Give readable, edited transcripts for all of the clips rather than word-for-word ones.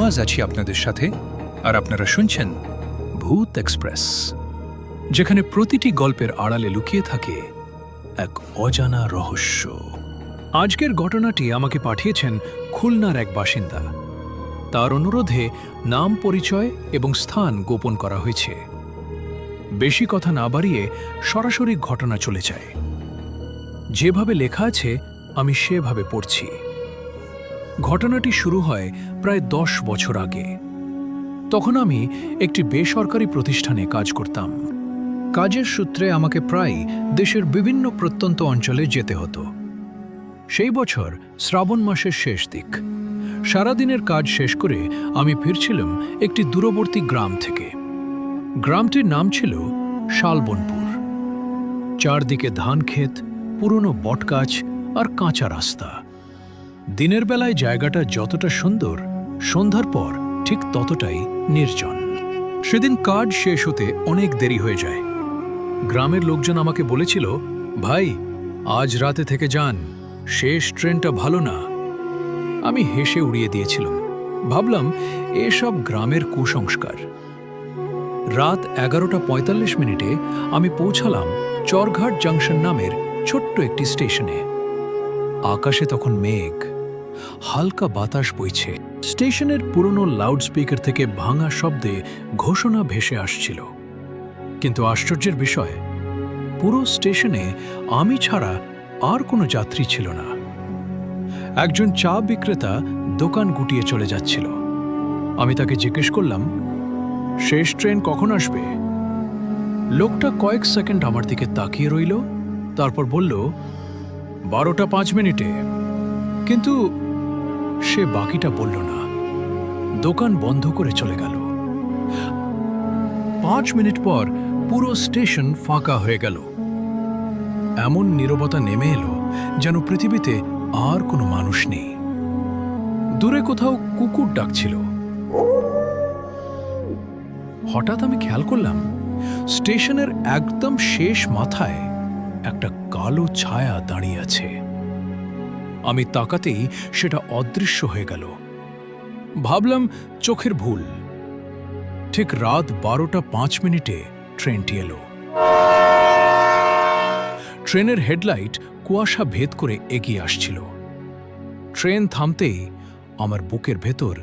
নওয়াজ আছি আপনাদের সাথে, আর আপনারা শুনছেন ভূত এক্সপ্রেস, যেখানে প্রতিটি গল্পের আড়ালে লুকিয়ে থাকে এক অজানা রহস্য। আজকের ঘটনাটি আমাকে পাঠিয়েছেন খুলনার এক বাসিন্দা। তার অনুরোধে নাম, পরিচয় এবং স্থান গোপন করা হয়েছে। বেশি কথা না বাড়িয়ে সরাসরি ঘটনা চলে যায়। যেভাবে লেখা আছে আমি সেভাবে পড়ছি। ঘটনাটি শুরু হয় প্রায় 10 বছর আগে। তখন আমি একটি বেসরকারি প্রতিষ্ঠানে কাজ করতাম। কাজের সূত্রে আমাকে প্রায় দেশের বিভিন্ন প্রত্যন্ত অঞ্চলে যেতে হতো। সেই বছর শ্রাবণ মাসের শেষ দিক। সারাদিনের কাজ শেষ করে আমি ফিরছিলাম একটি দূরবর্তী গ্রাম থেকে। গ্রামটির নাম ছিল শালবনপুর। চারদিকে ধান ক্ষেত, পুরনো বটগাছ আর কাঁচা রাস্তা। দিনের বেলায় জায়গাটা যতটা সুন্দর, সন্ধ্যার পর ঠিক ততটাই নির্জন। সেদিন কাজ শেষ হতে অনেক দেরি হয়ে যায়। গ্রামের লোকজন আমাকে বলেছিল, ভাই, আজ রাতে থেকে যান, শেষ ট্রেনটা ভালো না। আমি হেসে উড়িয়ে দিয়েছিলাম। ভাবলাম এসব গ্রামের কুসংস্কার। রাত 11:45 আমি পৌঁছালাম চরঘাট জাংশন নামের ছোট্ট একটি স্টেশনে। আকাশে তখন মেঘ, হালকা বাতাস বইছে। স্টেশনের পুরনো লাউডস্পিকার থেকে ভাঙা শব্দে ঘোষণা ভেসে আসছিল। কিন্তু আশ্চর্যের বিষয়, পুরো স্টেশনে আমি ছাড়া আর কোনো যাত্রী ছিল না। একজন চা বিক্রেতা দোকান গুটিয়ে চলে যাচ্ছিল। আমি তাকে জিজ্ঞেস করলাম, শেষ ট্রেন কখন আসবে? লোকটা কয়েক সেকেন্ড আমার দিকে তাকিয়ে রইল, তারপর বলল, 12:05। কিন্তু সে বাকিটা বলল না। দোকান বন্ধ করে চলে গেল। 5 মিনিট পর পুরো স্টেশন ফাঁকা হয়ে গেল। এমন নীরবতা নেমে এলো যেন পৃথিবীতে আর কোনো মানুষ নেই। দূরে কোথাও কুকুর ডাকছিল। হঠাৎ আমি খেয়াল করলাম স্টেশনের একদম শেষ মাথায় একটা কালো ছায়া দাঁড়িয়ে আছে। আমি তাকাতেই সেটা অদৃশ্য হয়ে গেল। ভাবলাম চোখের ভুল। ঠিক রাত 12:05 ট্রেনটি এলো। ট্রেনের হেডলাইট কুয়াশা ভেদ করে এগিয়ে আসছিল। ট্রেন থামতেই আমার বুকের ভেতর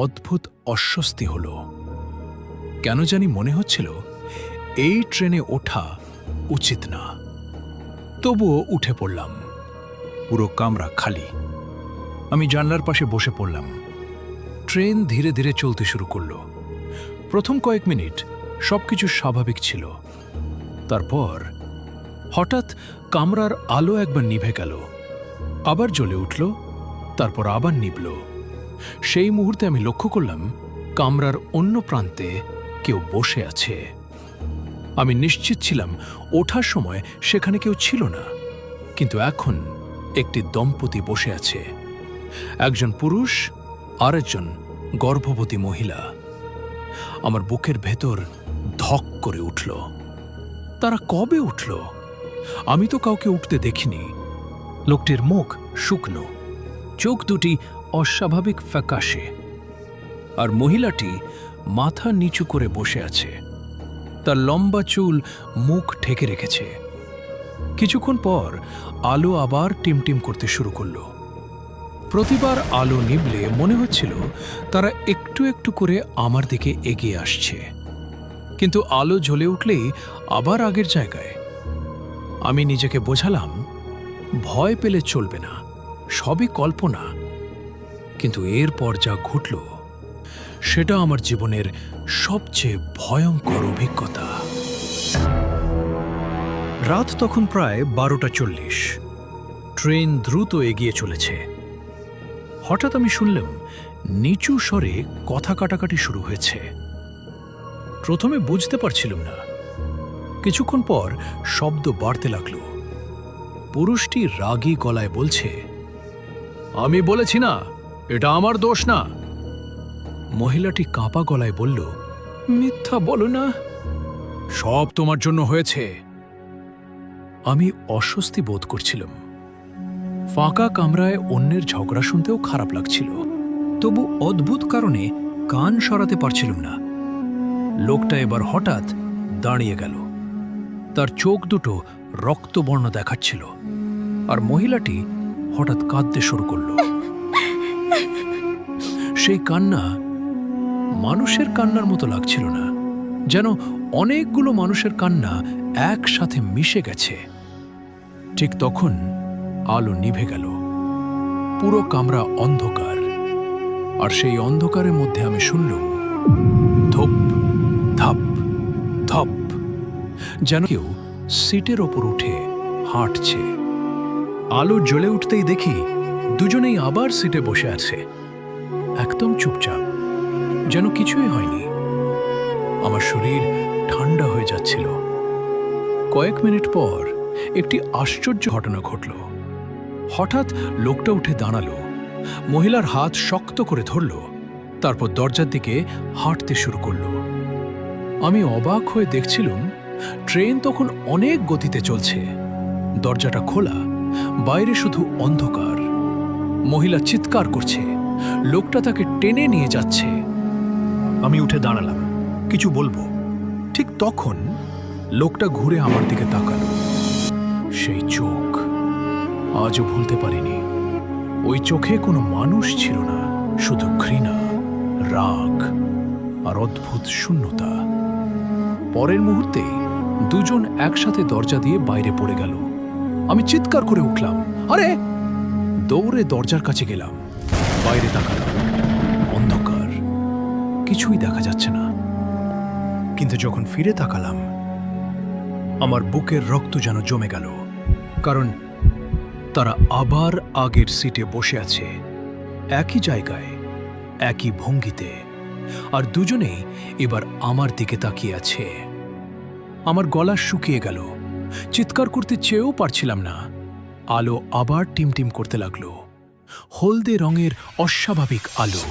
অদ্ভুত অস্বস্তি হলো। কেন জানি মনে হচ্ছিল এই ট্রেনে ওঠা উচিত না। তবুও উঠে পড়লাম। পুরো কামরা খালি। আমি জানলার পাশে বসে পড়লাম। ট্রেন ধীরে ধীরে চলতে শুরু করল। প্রথম কয়েক মিনিট সবকিছু স্বাভাবিক ছিল। তারপর হঠাৎ কামরার আলো একবার নিভে গেল, আবার জ্বলে উঠল, তারপর আবার নিভল। সেই মুহূর্তে আমি লক্ষ্য করলাম কামরার অন্য প্রান্তে কেউ বসে আছে। আমি নিশ্চিত ছিলাম ওঠার সময় সেখানে কেউ ছিল না, কিন্তু এখন একটি দম্পতি বসে আছে। একজন পুরুষ আর একজন গর্ভবতী মহিলা। আমার বুকের ভেতর ধক করে উঠল। তারা কবে উঠল? আমি তো কাউকে উঠতে দেখিনি। লোকটির মুখ শুকনো, চোখ দুটি অস্বাভাবিক ফ্যাকাশে, আর মহিলাটি মাথা নিচু করে বসে আছে। তার লম্বা চুল মুখ ঢেকে রেখেছে। কিছুক্ষণ পর আলো আবার টিমটিম করতে শুরু করল। প্রতিবার আলো নিভলে মনে হচ্ছিল তারা একটু একটু করে আমার দিকে এগিয়ে আসছে, কিন্তু আলো জ্বলে উঠলেই আবার আগের জায়গায়। আমি নিজেকে বোঝালাম, ভয় পেলে চলবে না, সবই কল্পনা। কিন্তু এরপর যা ঘটল সেটা আমার জীবনের সবচেয়ে ভয়ঙ্কর অভিজ্ঞতা। রাত তখন প্রায় 12:40। ট্রেন দ্রুত এগিয়ে চলেছে। হঠাৎ আমি শুনলাম নিচু স্বরে কথা কাটাকাটি শুরু হয়েছে। প্রথমে বুঝতে পারছিলাম না। কিছুক্ষণ পর শব্দ বাড়তে লাগল। পুরুষটি রাগী গলায় বলছে, আমি বলেছি না, এটা আমার দোষ না। মহিলাটি কাঁপা গলায় বলল, মিথ্যা বলো না, সব তোমার জন্য হয়েছে। আমি অস্বস্তি বোধ করছিলাম। ফাঁকা কামরায় অন্যের ঝগড়া শুনতেও খারাপ লাগছিল। তবু অদ্ভুত কারণে কান সরাতে পারছিলাম না। লোকটা এবার হঠাৎ দাঁড়িয়ে গেল। তার চোখ দুটো রক্তবর্ণ দেখাচ্ছিল, আর মহিলাটি হঠাৎ কাঁদতে শুরু করল। সেই কান্না মানুষের কান্নার মতো লাগছিল না, যেন অনেকগুলো মানুষের কান্না একসাথে মিশে গেছে। ঠিক তখন আলো নিভে গেল, পুরো কামরা অন্ধকার, আর সেই অন্ধকারের মধ্যে আমি শুনলাম ধপ ধাপ ধপ, যেন কেউ সিটের ওপর উঠে হাঁটছে। আলো জ্বলে উঠতেই দেখি দুজনেই আবার সিটে বসে আছে, একদম চুপচাপ, যেন কিছুই হয়নি। আমার শরীর ঠান্ডা হয়ে যাচ্ছিল। কয়েক মিনিট পর একটি আশ্চর্য ঘটনা ঘটল। হঠাৎ লোকটা উঠে দাঁড়ালো, মহিলার হাত শক্ত করে ধরল, তারপর দরজার দিকে হাঁটতে শুরু করল। আমি অবাক হয়ে দেখছিলাম, ট্রেন তখন অনেক গতিতে চলছে, দরজাটা খোলা, বাইরে শুধু অন্ধকার। মহিলা চিৎকার করছে, লোকটা তাকে টেনে নিয়ে যাচ্ছে। আমি উঠে দাঁড়ালাম, কিছু বলবো, ঠিক তখন লোকটা ঘুরে আমার দিকে তাকালো। সেই চোখ আজও ভুলতে পারিনি। ওই চোখে কোনো মানুষ ছিল না, শুধু ঘৃণা, রাগ আর অদ্ভুত শূন্যতা। পরের মুহূর্তে দুজন একসাথে দরজা দিয়ে বাইরে পড়ে গেল। আমি চিৎকার করে উঠলাম, আরে! দৌড়ে দরজার কাছে গেলাম, বাইরে তাকালাম, অন্ধকার, কিছুই দেখা যাচ্ছে না। কিন্তু যখন ফিরে তাকালাম, আমার বুকের রক্ত যেন জমে গেল, কারণ তারা আবার আগের সিটে বসে আছে, একই জায়গায়, একই ভঙ্গিতে, আর দুজনেই এবার আমার দিকে তাকিয়ে আছে। আমার গলা শুকিয়ে গেল, চিৎকার করতে চেয়েও পারছিলাম না। আলো আবার টিমটিম করতে লাগলো, হলদে রঙের অস্বাভাবিক আলো।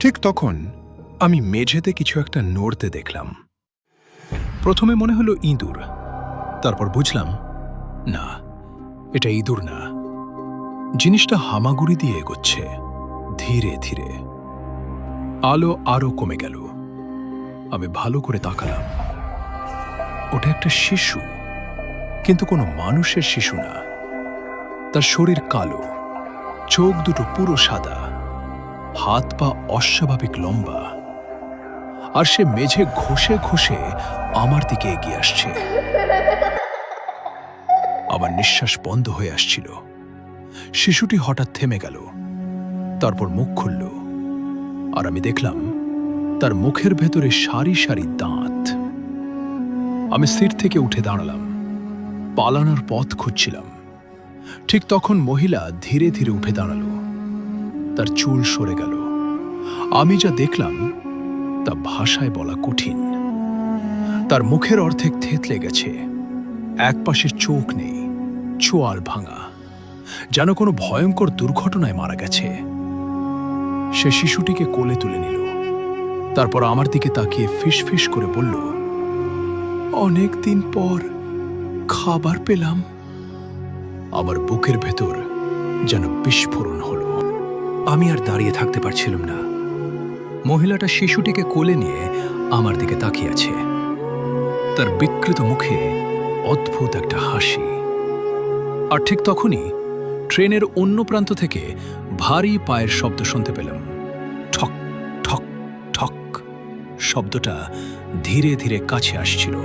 ঠিক তখন আমি মেঝেতে কিছু একটা নড়তে দেখলাম। প্রথমে মনে হলো ইঁদুর, তারপর বুঝলাম না, এটা ইঁদুর না। জিনিসটা হামাগুড়ি দিয়ে এগোচ্ছে, ধীরে ধীরে। আলো আরো কমে গেল। আমি ভালো করে তাকালাম, ওটা একটা শিশু, কিন্তু কোনো মানুষের শিশু না। তার শরীর কালো, চোখ দুটো পুরো সাদা, হাত পা অস্বাভাবিক লম্বা, আর সে মেঝে ঘষে ঘষে আমার দিকে এগিয়ে আসছে। আমার নিঃশ্বাস বন্ধ হয়ে আসছিল। শিশুটি হঠাৎ থেমে গেল, তারপর মুখ খুলল, আর আমি দেখলাম তার মুখের ভেতরে সারি সারি দাঁত। আমি সিট থেকে উঠে দাঁড়ালাম, পালানোর পথ খুঁজছিলাম। ঠিক তখন মহিলা ধীরে ধীরে উঠে দাঁড়ালো, তার চুল সরে গেল। আমি যা দেখলাম তা ভাষায় বলা কঠিন। তার মুখের অর্ধেক থেতলে গেছে, এক পাশের চোখ নেই, চোয়াল ভাঙা, যেন কোনো ভয়ঙ্কর দুর্ঘটনায় মারা গেছে। সে শিশুটিকে কোলে তুলে নিল, তারপর আমার দিকে তাকিয়ে ফিসফিস করে বলল, অনেক দিন পর খাবার পেলাম। আমার বুকের ভেতর যেন বিস্ফোরণ হলো। আমি আর দাঁড়িয়ে থাকতে পারছিলাম না। মহিলাটা শিশুটিকে কোলে নিয়ে আমার দিকে তাকিয়ে আছে, তার বিকৃত মুখে অদ্ভুত একটা হাসি। আর ঠিক তখনই ট্রেনের অন্য প্রান্ত থেকে ভারী পায়ের শব্দ শুনতে পেলাম, ঠক ঠক ঠক। শব্দটা ধীরে ধীরে কাছে আসছিল।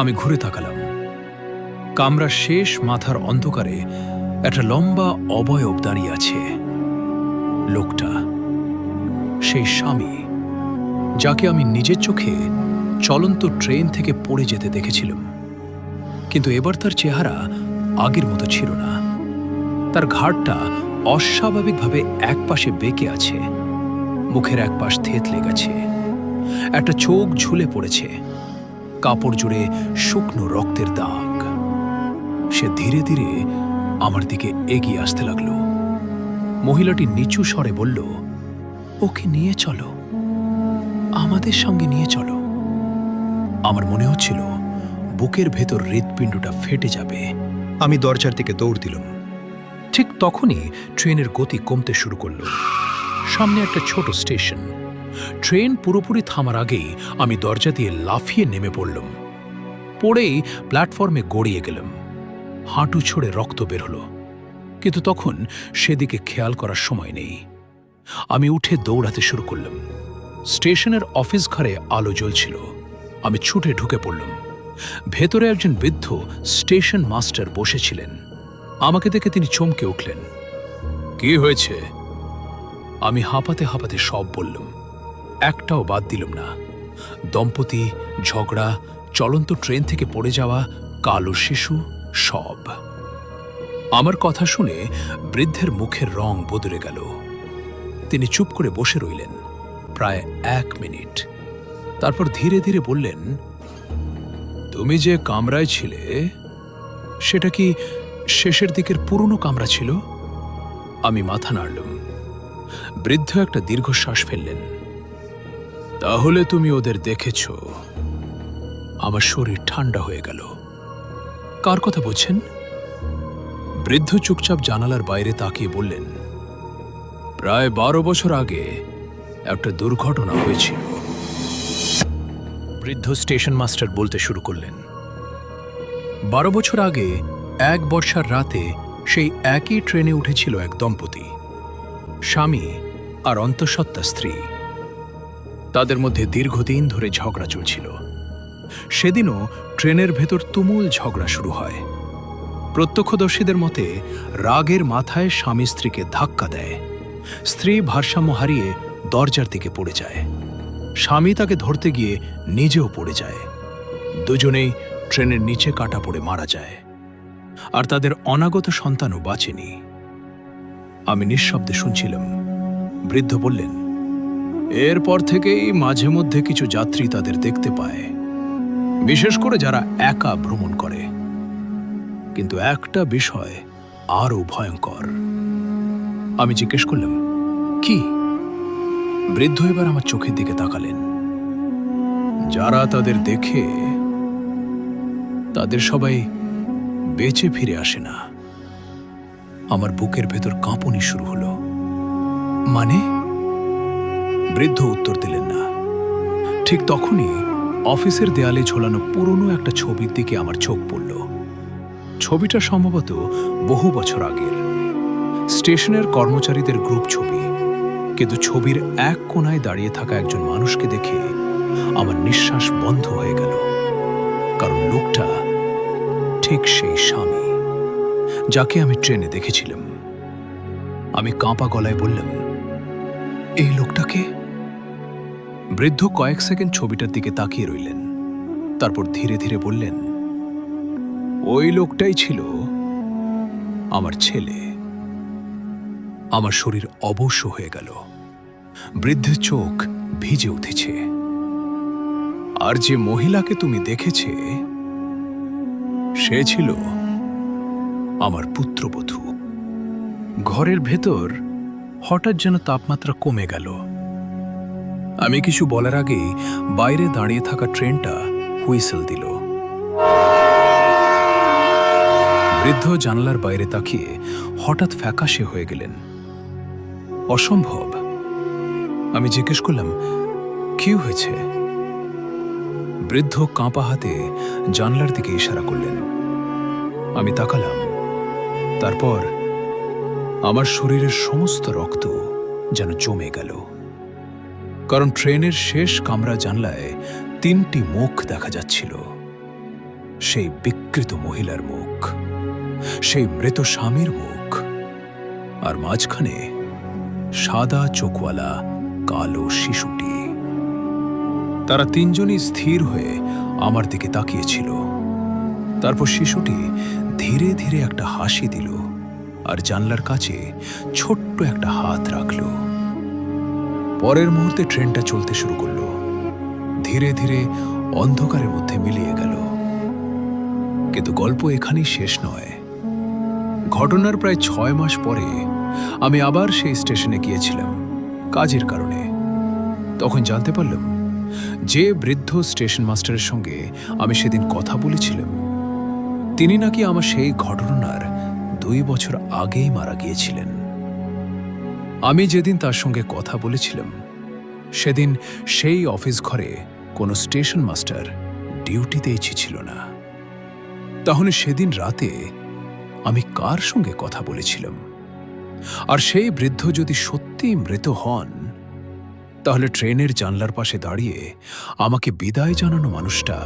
আমি ঘুরে তাকালাম, কামরার শেষ মাথার অন্ধকারে একটা লম্বা অবয়ব দাঁড়িয়ে আছে। লোকটা সেই স্বামী, যাকে আমি নিজের চোখে চলন্ত ট্রেন থেকে পড়ে যেতে দেখেছিলাম। কিন্তু এবার তার চেহারা আগের মতো ছিল না। তার ঘাড়টা অস্বাভাবিকভাবে একপাশে বেঁকে আছে, মুখের একপাশ থেতলে গেছে, একটা চোখ ঝুলে পড়েছে, কাপড় জুড়ে শুকনো রক্তের দাগ। সে ধীরে ধীরে আমার দিকে এগিয়ে আসতে লাগলো। মহিলাটি নিচু স্বরে বলল, ওকে নিয়ে চলো, আমাদের সঙ্গে নিয়ে চলো। আমার মনে হচ্ছিল বুকের ভেতর হৃৎপিণ্ডটা ফেটে যাবে। আমি দরজার দিকে দৌড় দিলাম, ঠিক তখনই ট্রেনের গতি কমতে শুরু করল। সামনে একটা ছোট স্টেশন। ট্রেন পুরোপুরি থামার আগেই আমি দরজা দিয়ে লাফিয়ে নেমে পড়লাম। পড়েই প্ল্যাটফর্মে গড়িয়ে গেলাম। হাঁটু ছড়ে রক্ত বের হলো, কিন্তু তখন সেদিকে খেয়াল করার সময় নেই। আমি উঠে দৌড়াতে শুরু করলাম। স্টেশনের অফিস ঘরে আলো জ্বলছিল। আমি ছুটে ঢুকে পড়লাম। ভেতরে একজন বৃদ্ধ স্টেশন মাস্টার বসেছিলেন। আমাকে দেখে তিনি চমকে উঠলেন। কি হয়েছে? আমি হাঁপাতে হাঁপাতে সব বললাম, একটাও বাদ দিলাম না। দম্পতি, ঝগড়া, চলন্ত ট্রেন থেকে পড়ে যাওয়া, কালো শিশু, সব। আমার কথা শুনে বৃদ্ধের মুখের রং বদলে গেল। তিনি চুপ করে বসে রইলেন প্রায় 1 মিনিট। তারপর ধীরে ধীরে বললেন, তুমি যে কামরায় ছিলে সেটা কি শেষের দিকের পুরনো কামরা ছিল? আমি মাথা নাড়লাম। বৃদ্ধ একটা দীর্ঘশ্বাস ফেললেন। তাহলে তুমি ওদের দেখেছ? আমার শরীর ঠান্ডা হয়ে গেল। কার কথা বলছেন? বৃদ্ধ চুপচাপ জানালার বাইরে তাকিয়ে বললেন, প্রায় 12 বছর আগে একটা দুর্ঘটনা হয়েছিল। বৃদ্ধ স্টেশন মাস্টার বলতে শুরু করলেন, 12 বছর আগে এক বর্ষার রাতে সেই একই ট্রেনে উঠেছিল এক দম্পতি, স্বামী আর অন্তঃসত্ত্বা স্ত্রী। তাদের মধ্যে দীর্ঘদিন ধরে ঝগড়া চলছিল। সেদিনও ট্রেনের ভেতর তুমুল ঝগড়া শুরু হয়। প্রত্যক্ষদর্শীদের মতে রাগের মাথায় স্বামী স্ত্রীকে ধাক্কা দেয়। স্ত্রী ভারসাম্য হারিয়ে দরজার দিকে পড়ে যায়। স্বামী তাকে ধরতে গিয়ে নিজেও পড়ে যায়। দুজনেই ট্রেনের নিচে কাটা পড়ে মারা যায়। আর তাদের অনাগত সন্তানও বাঁচেনি। আমি নিঃশব্দে শুনছিলাম। বৃদ্ধ বললেন, এরপর থেকেই মাঝে মধ্যে কিছু যাত্রী তাদের দেখতে পায়, বিশেষ করে যারা একা ভ্রমণ করে। কিন্তু একটা বিষয় আরও ভয়ঙ্কর। আমি জিজ্ঞেস করলাম, কি? বৃদ্ধ এবার আমার চোখের দিকে তাকালেন। যারা তাদের দেখে তাদের সবাই বেঁচে ফিরে আসে না। আমার বুকের ভেতর কাঁপুনি শুরু হলো। মানে? বৃদ্ধ উত্তর দিলেন না। ঠিক তখনই অফিসের দেয়ালে ঝোলানো পুরনো একটা ছবির দিকে আমার চোখ পড়ল। ছবিটা সম্ভবত বহু বছর আগের স্টেশনের কর্মচারীদের গ্রুপ ছবি, কিন্তু ছবির এক কোণায় দাঁড়িয়ে থাকা একজন মানুষকে দেখে আমার নিঃশ্বাস বন্ধ হয়ে গেল। কারণ লোকটা ঠিক সেই স্বামী যাকে আমি ট্রেনে দেখেছিলাম। আমি কাঁপা গলায় বললাম, এই লোকটাকে? বৃদ্ধ কয়েক সেকেন্ড ছবিটার দিকে তাকিয়ে রইলেন। তারপর ধীরে ধীরে বললেন, ওই লোকটাই ছিল আমার ছেলে। আমার শরীর অবশ হয়ে গেল। বৃদ্ধের চোখ ভিজে উঠেছে। আর যে মহিলাকে তুমি দেখেছে সে ছিল আমার পুত্রবধূ। ঘরের ভেতর হঠাৎ যেন তাপমাত্রা কমে গেল। আমি কিছু বলার আগেই বাইরে দাঁড়িয়ে থাকা ট্রেনটা হুইসেল দিল। বৃদ্ধ জানালার বাইরে তাকিয়ে হঠাৎ ফ্যাকাশে হয়ে গেলেন। অসম্ভব। আমি জিজ্ঞেস করলাম, কি হয়েছে? বৃদ্ধ কাঁপা হাতে জানলার দিকে ইশারা করলেন। আমি তাকালাম। তারপর আমার শরীরের সমস্ত রক্ত যেন জমে গেল। কারণ ট্রেনের শেষ কামরা জানলায় 3টি মুখ দেখা যাচ্ছিল। সেই বিকৃত মহিলার মুখ, সেই মৃত স্বামীর মুখ, আর মাঝখানে সাদা চোখওয়ালা কালো শিশুটি। তারা 3জনই স্থির হয়ে আমার দিকে তাকিয়েছিল। তারপর শিশুটি ধীরে ধীরে একটা হাসি দিল আর জানলার কাছে ছোট্ট একটা হাত রাখল। পরের মুহূর্তে ট্রেনটা চলতে শুরু করল। ধীরে ধীরে অন্ধকারের মধ্যে মিলিয়ে গেল। কিন্তু গল্প এখানেই শেষ নয়। ঘটনার প্রায় 6 মাস পরে আমি আবার সেই স্টেশনে গিয়েছিলাম কাজের কারণে। তখন জানতে পারলাম যে বৃদ্ধ স্টেশন মাস্টারের সঙ্গে আমি সেদিন কথা বলেছিলাম তিনি নাকি আমার সেই ঘটনার 2 বছর আগেই মারা গিয়েছিলেন। আমি যেদিন তার সঙ্গে কথা বলেছিলাম সেদিন সেই অফিস ঘরে কোনো স্টেশন মাস্টার ডিউটিতেই ছিল না। তাহলে সেদিন রাতে আমি কার সঙ্গে কথা বলেছিলাম? আর সেই বৃদ্ধ যদি সত্যিই মৃত হন, তাহলে ট্রেনের জানলার পাশে দাঁড়িয়ে আমাকে বিদায় জানানো মানুষটা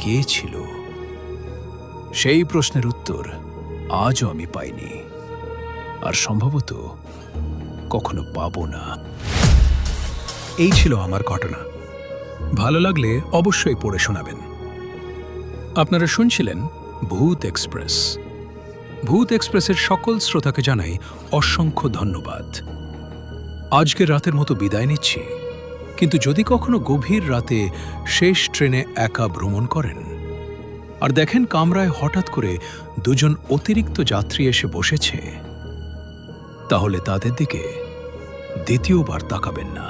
কে ছিল? সেই প্রশ্নের উত্তর আজও আমি পাইনি, আর সম্ভবত কখনো পাবো না। এই ছিল আমার ঘটনা। ভালো লাগলে অবশ্যই পড়ে শোনাবেন। আপনারা শুনছিলেন ভূত এক্সপ্রেস। ভূত এক্সপ্রেসের সকল শ্রোতাকে জানাই অসংখ্য ধন্যবাদ। আজকের রাতের মতো বিদায় নিচ্ছি, কিন্তু যদি কখনো গভীর রাতে শেষ ট্রেনে একা ভ্রমণ করেন আর দেখেন কামরায় হঠাৎ করে 2 জন অতিরিক্ত যাত্রী এসে বসেছে, তাহলে তাদের দিকে দ্বিতীয়বার তাকাবেন না।